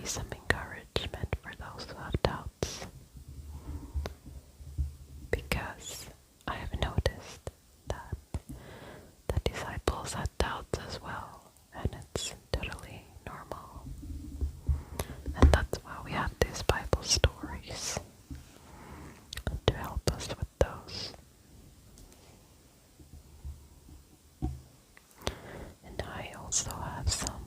be some encouragement for those who have doubts. Because I have noticed that the disciples had doubts as well, and it's totally normal. And that's why we have these Bible stories to help us with those. And I also have some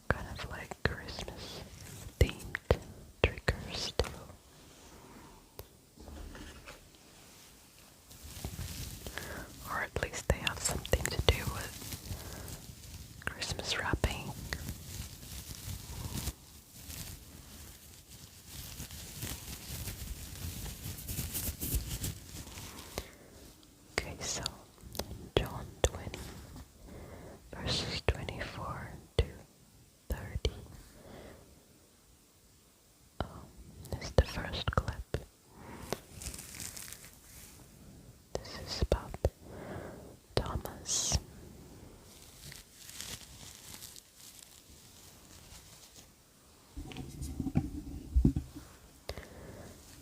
kind of like Christmas themed triggers too. Or at least they have something to do with Christmas wrapping. Okay, so John 20, verses 24 to 30. This is the first clip. This is about Thomas.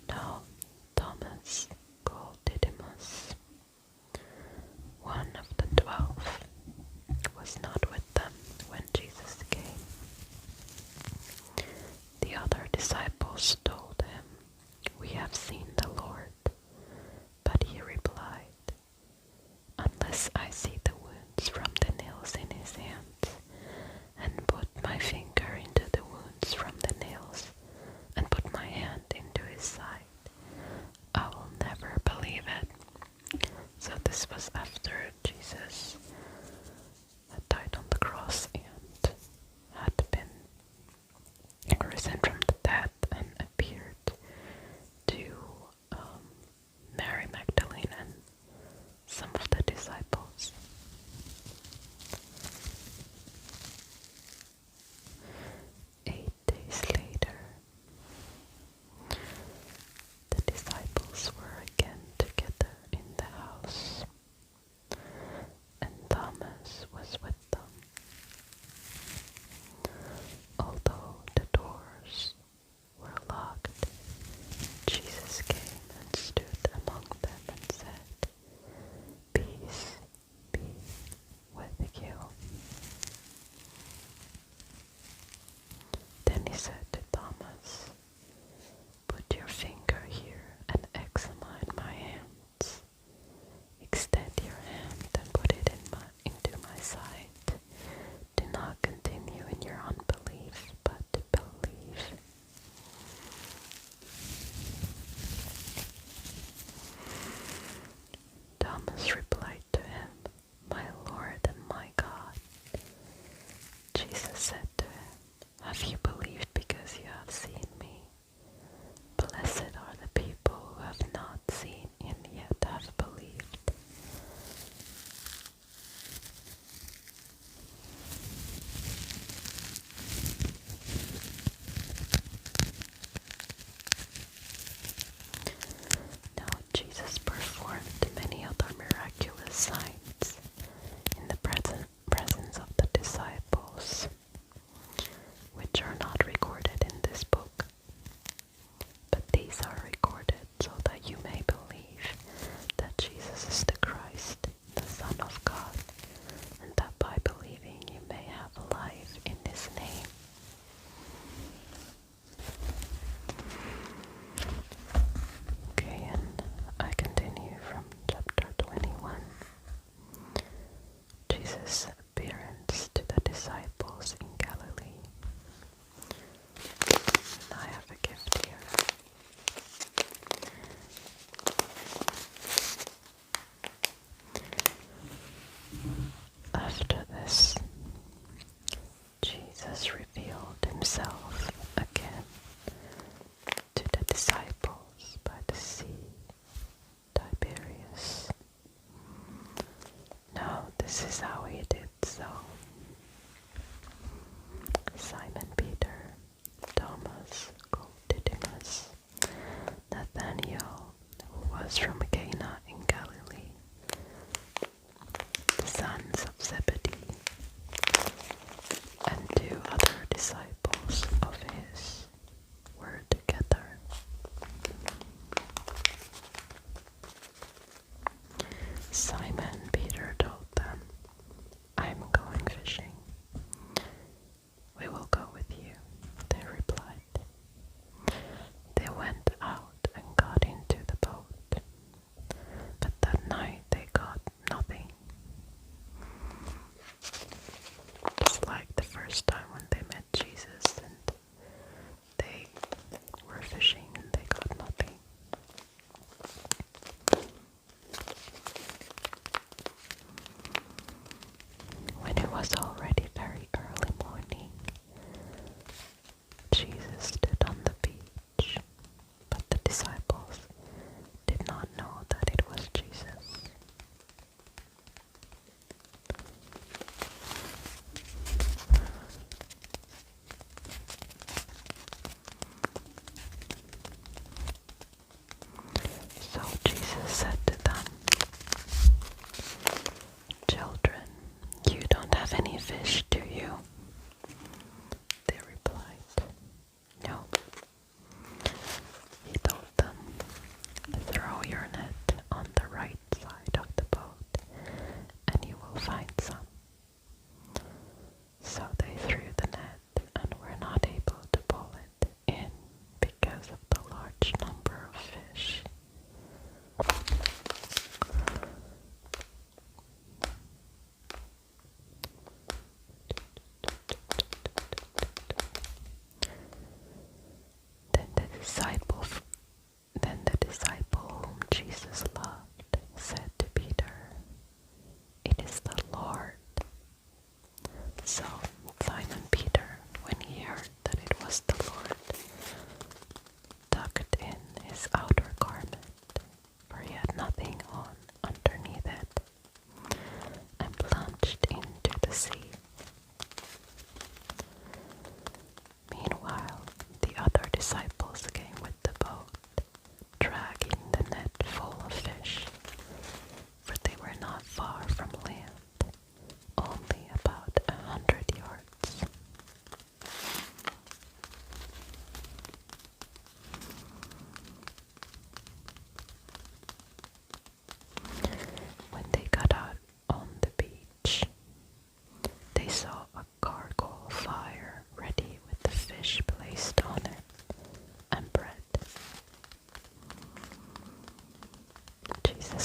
Now Thomas, called Didymus, one of the 12, was not with them when Jesus came. The other disciples told him, "We have seen the Lord." But he replied, "Unless I see the wounds from the nails in his hands, and put my finger into the wounds from the nails, and put my hand into his side, I will never believe it." So this was after Jesus had died on the cross and had been risen from the dead and appeared to Mary Magdalene and some of the disciples. 8 days later, the disciples were again together in the house, and Thomas was with them. Although the doors were locked, Jesus came and stood among them and said, "Peace be with you." Then he said to Thomas, "Put your finger here and examine my hands. Extend your hand and put it into my side. Do not continue in your unbelief, but believe." Thomas replied to him, "My Lord and my God." Jesus said to him, "Have you believed because you have seen me? Blessed are the people who have not seen and yet have believed." Now Jesus performed many other miraculous signs in the presence of the disciples, which are not recorded in this book. But these are recorded so that you may believe that Jesus is the Christ, the Son of God, and that by believing you may have life in his name. Okay, and I continue from chapter 21. Jesus' appearance to the disciples in Galilee. I have a gift here. After this, Jesus revealed himself again to the disciples by the sea, Tiberias. Now this is how he did so. Simon Peter, Thomas, called Didymus, Nathanael, who was from Cana in Galilee, the sons of Zebedee, and 2 other disciples.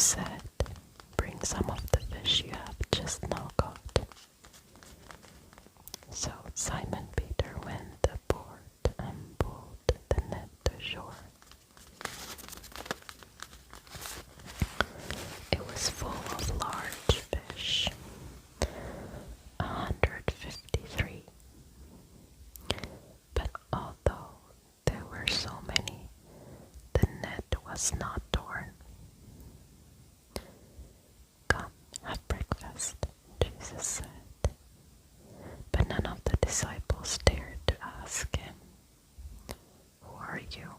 said, "Bring some of the fish you have just now caught." So Simon Peter went aboard and pulled the net to shore. It was full of large fish, 153. But although there were so many, the net was not torn. "Come, have breakfast," Jesus said. But none of the disciples dared to ask him, "Who are you?"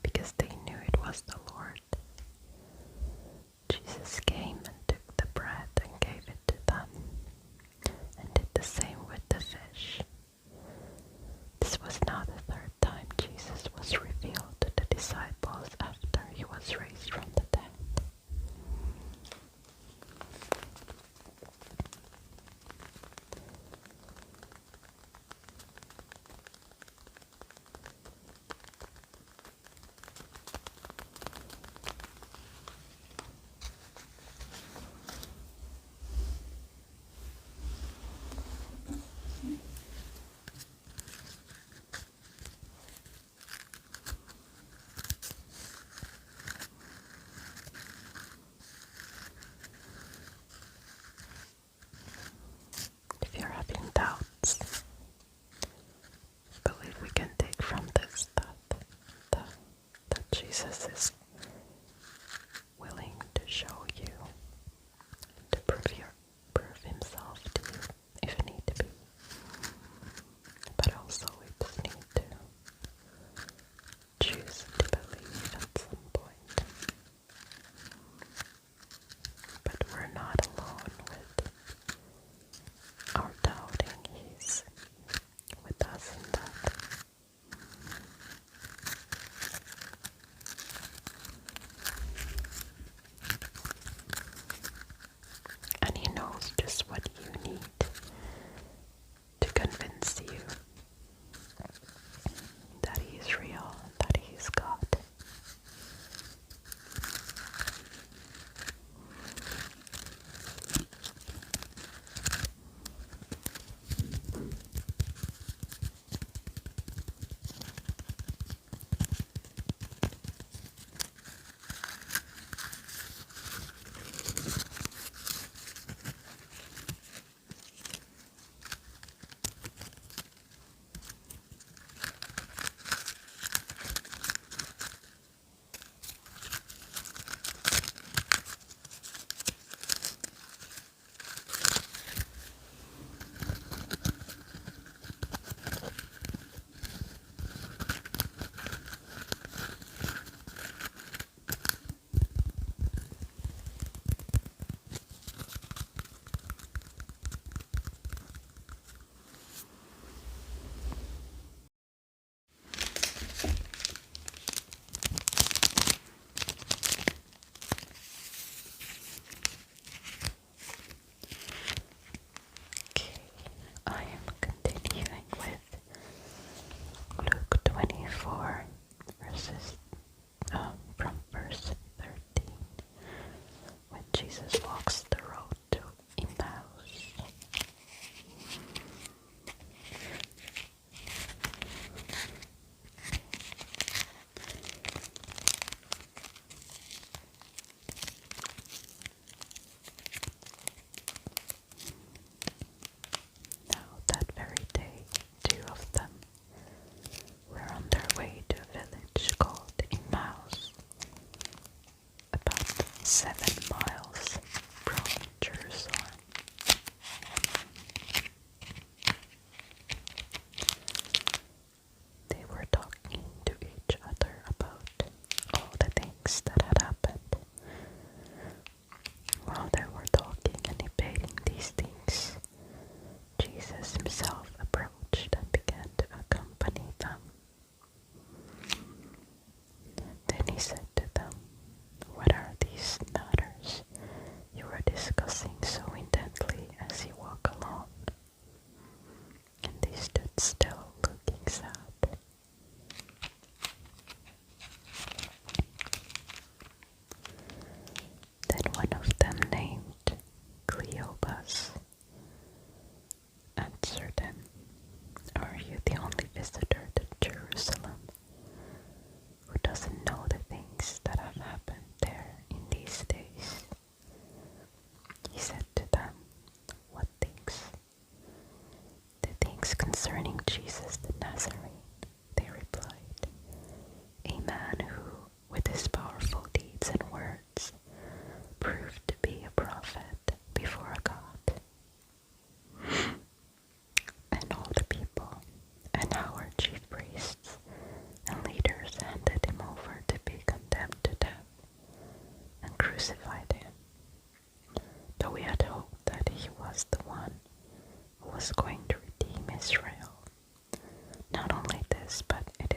because they knew it was the Lord. Jesus came and took the bread and gave it to them, and did the same with the fish. This was now the third time Jesus was revealed to the disciples after he was raised from the dead. If you're having doubts, I believe we can take from this that Jesus is willing to show you, to prove himself to you if need to be. But also we just need to choose to believe at some point. But we're not alone with our doubting. He's with us in that. And he knows just what you need to convince you that he is real, that he is God. I am continuing with Luke 24, from verse 13, when Jesus walks the road to Emmaus. Now that very day, two of them were on their way to a village called Emmaus, about 7 miles from Jerusalem. They were talking to each other about all the things that had happened. While they were talking and debating these things, Jesus himself approached and began to accompany them. Then he said to them, "What are these matters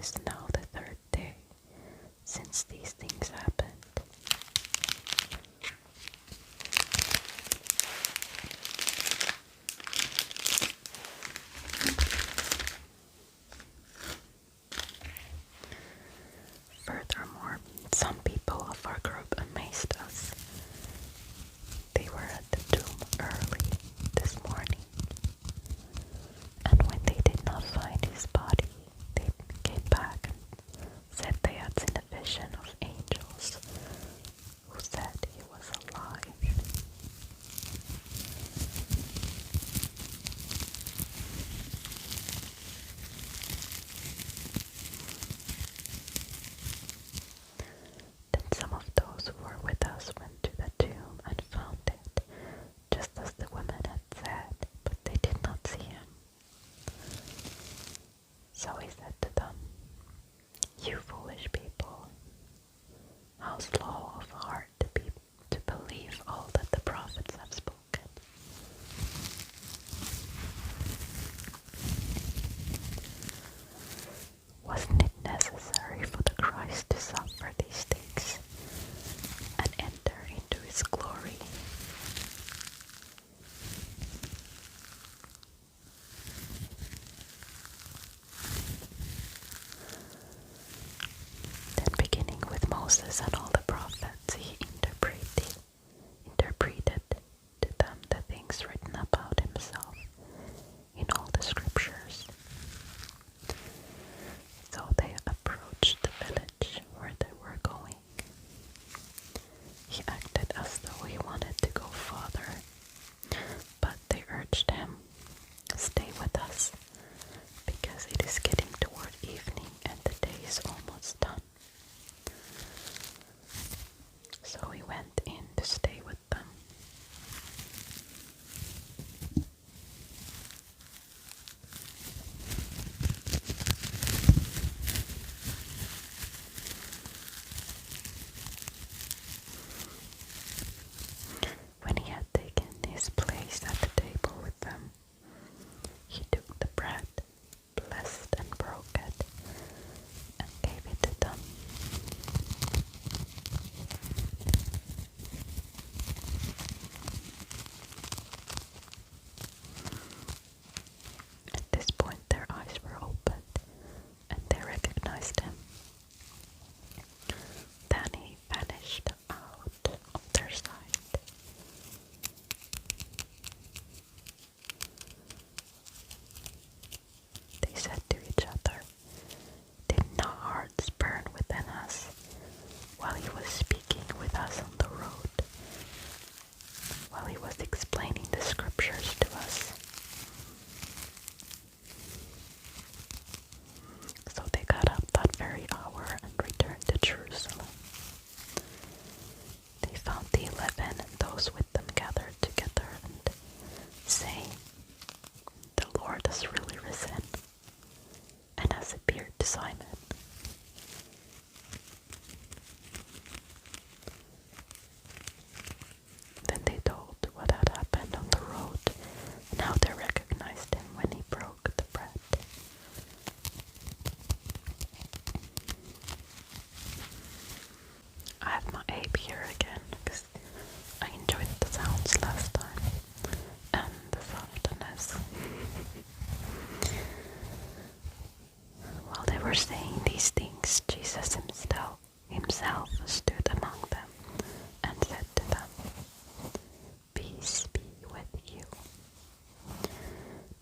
is now the third day since these things happened. Furthermore, some people of our group amazed us. They were at the tomb early this morning, and when they did not find his body, they came back and said they had seen a vision of angels who said he was alive. Then some of those who were with us went to the tomb and found it, just as the women had said, but they did not see him. So he said to them, "You foolish people, how slow of heart to believe all that the prophets have spoken. Wasn't it necessary for the Christ to suffer these things and enter into his glory?" Then beginning with Moses and all the prophets, he interpreted to them the things written about himself in all the scriptures. So they approached the village where they were going. He acted as though he wanted to go farther, but they urged him, "Stay with us, because it is getting toward evening and the day is almost done." So he went in to stay with them. When he had taken his place at the table with them, he took the bread, blessed and broke it, and gave it to them. At this point their eyes were opened, and they recognized him. Then he vanished out of their sight. They said to each other, "Did not hearts burn within us while he was speaking with us on the road, while he was explaining the scriptures to us?" So they got up that very hour and returned to Jerusalem. They found the 11 and those with them gathered together and saying, "The Lord has really risen and has appeared to Simon." Then they told what had happened on the road and how they recognized him when he broke the bread. I have my ape here again because I enjoyed the sounds last time and the softness. While they were saying these things, Jesus himself stood among them and said to them, "Peace be with you."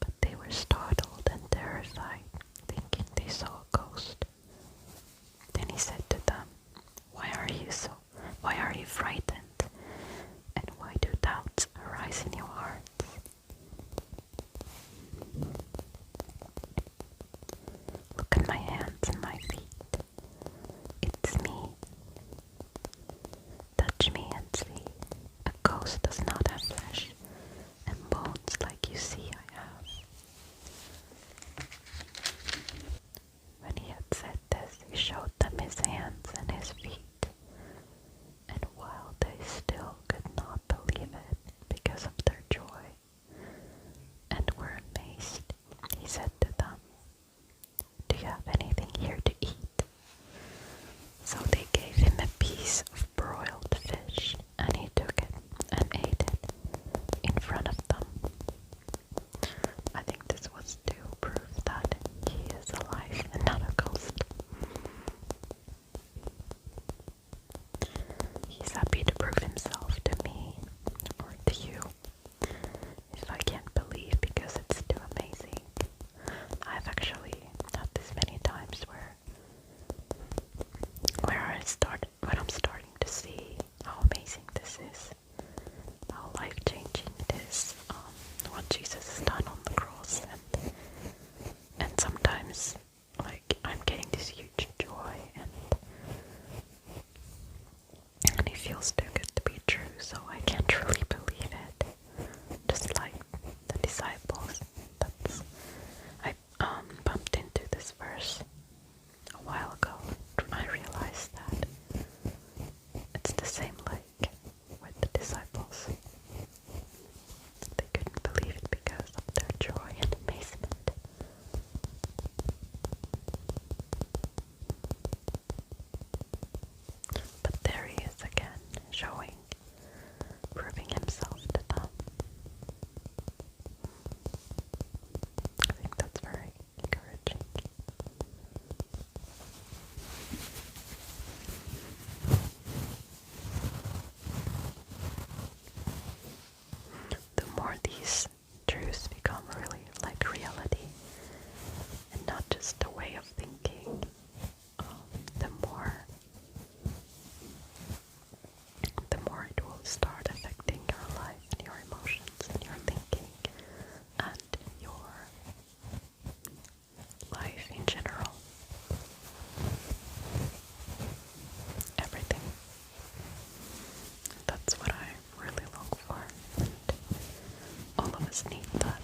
But they were startled and terrified, thinking they saw a ghost. Then he said to them, Why are you frightened? And why do doubts arise in your hearts? Look at my hands and my feet. It's me. Touch me and see. A ghost does not have flesh and bones like you see I have. When he had said this, he showed them his hands and his feet. And while they still could not believe it because of their joy and were amazed, he said to them, "Do you have anything here to thinking, the more it will start affecting your life and your emotions and your thinking and your life in general. Everything. That's what I really look for. And all of us need that.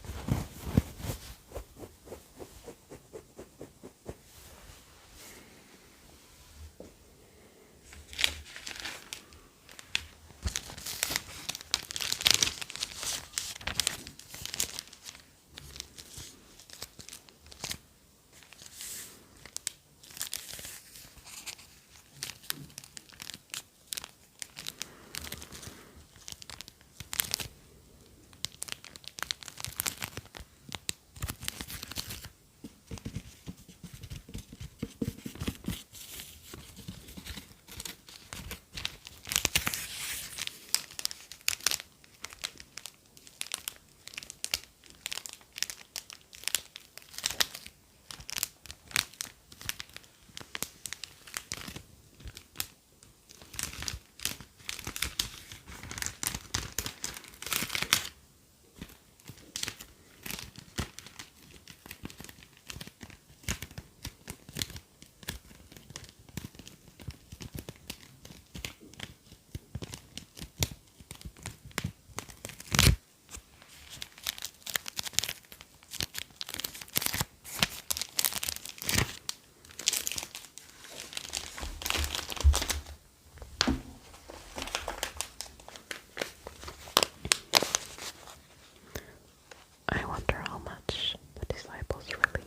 I wonder how much the disciples really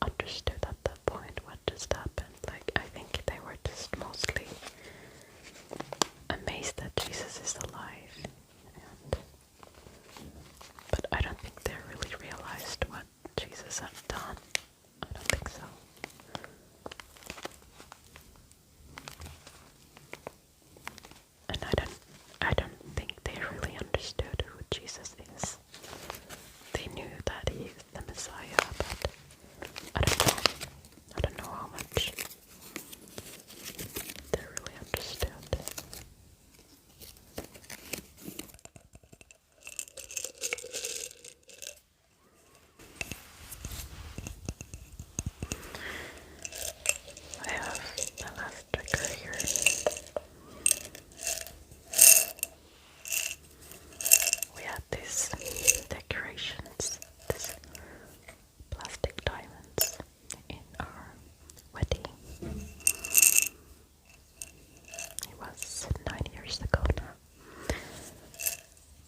understood at that point what just happened. Like, I think they were just mostly amazed that Jesus is alive. But I don't think they really realized what Jesus had done. I don't think so. And I don't think they really understood who Jesus is. They knew that he is the Messiah, but I don't know. I don't know how much they really understood. I have the last trigger here. We had these decorations, these plastic diamonds in our wedding. It was 9 years ago now.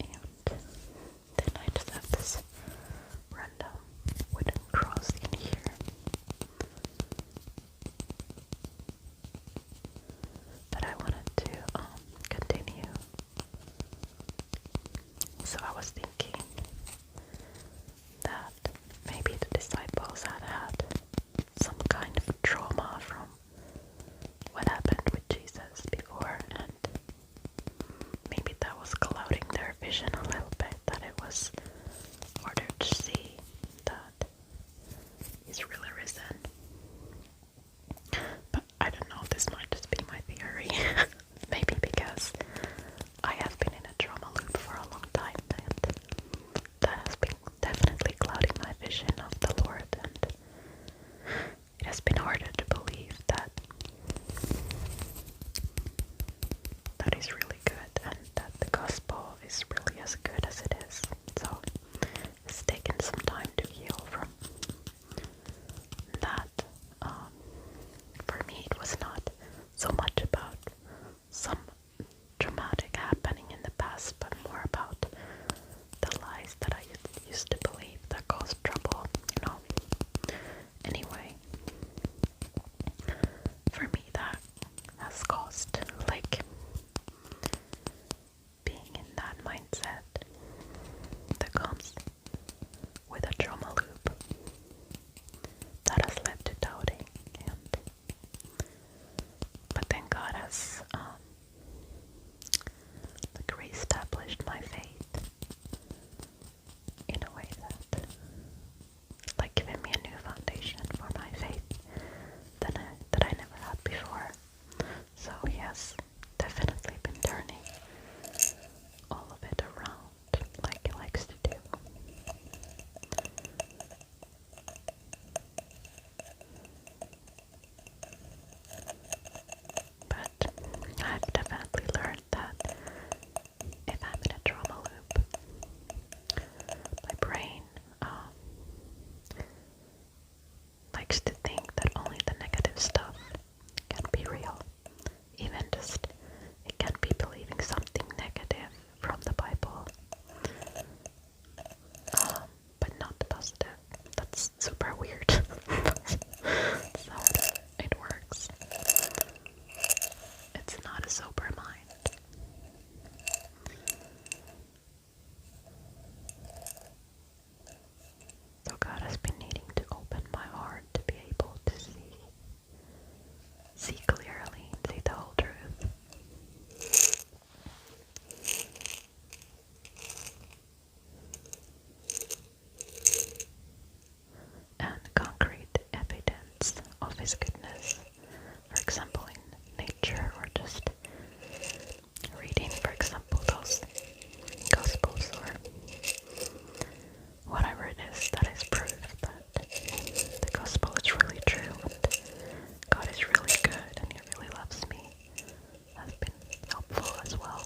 And then I just have this random wooden cross in here. But I wanted to continue. So I was thinking that maybe the disciples had some kind of trauma from what happened with Jesus before, and maybe that was clouding their vision a little bit, that it was harder to see that he's really risen. But I don't know, this might just be my theory. Maybe because I have been in a trauma loop for a long time, and that has been definitely clouding my vision of the Lord, and it has been harder to believe that is really good and that the gospel is really as good as it is. So it's taken some time to heal from that. For me, it was not so much about some dramatic happening in the past, but more about the lies that I used to believe that caused trouble, you know. Anyway, see clearly, see the whole truth. And concrete evidence of his goodness, for example in nature, or just reading, for example, those Gospels or whatever it is, that is proof that the Gospel is really true and God is really good and He really loves me. Has been helpful as well.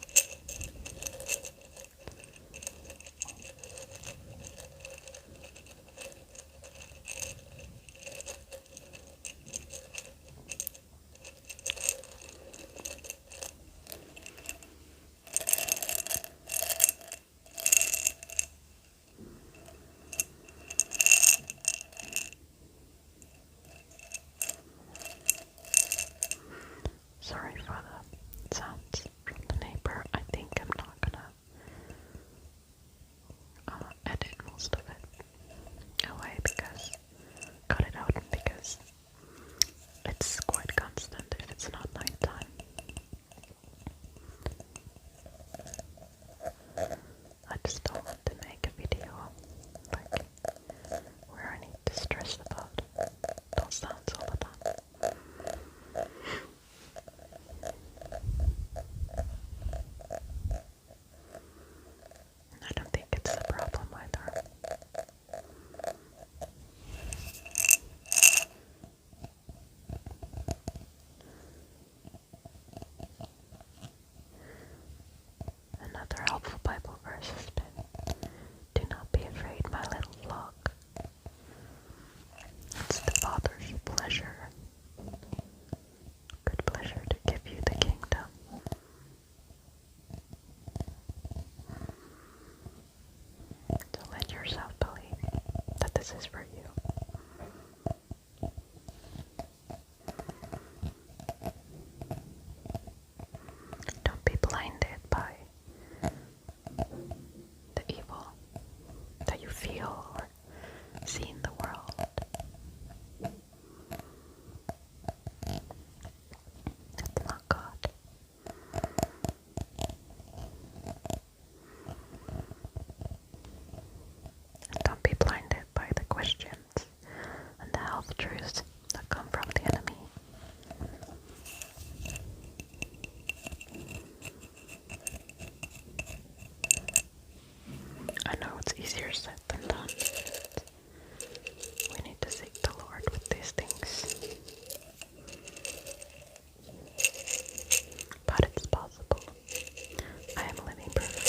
Sorry for the sounds from the neighbor. I think I'm not gonna edit most of it away because cut it out because it's quite constant if it's not nighttime. I just don't want to make a video like where I need to stress about those sounds all the time. I don't think it's a problem either. Another helpful Bible verse has been, "Do not be afraid, my little flock. It's the Father's pleasure, good pleasure to give you the kingdom." So let yourself believe that this is for you. Don't be blinded by the evil that you feel or see in the world. It's not God. And don't be blinded by the questions and the half truths that come from the enemy. I know it's easier said than done. We need to seek the Lord with these things. But it's possible. I am living proof.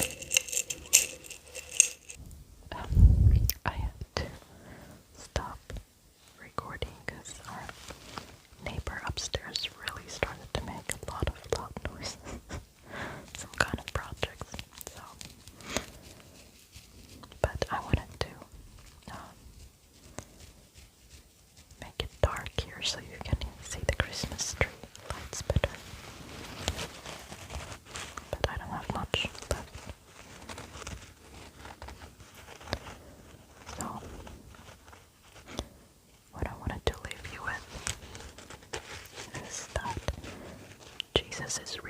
I have to stop recording because our neighbor upstairs really started to make a lot of loud noises. Some kind of projects. So, but I wanted to make it dark here so you can see the Christmas tree lights better. But I don't have much left. So, what I wanted to leave you with is that Jesus is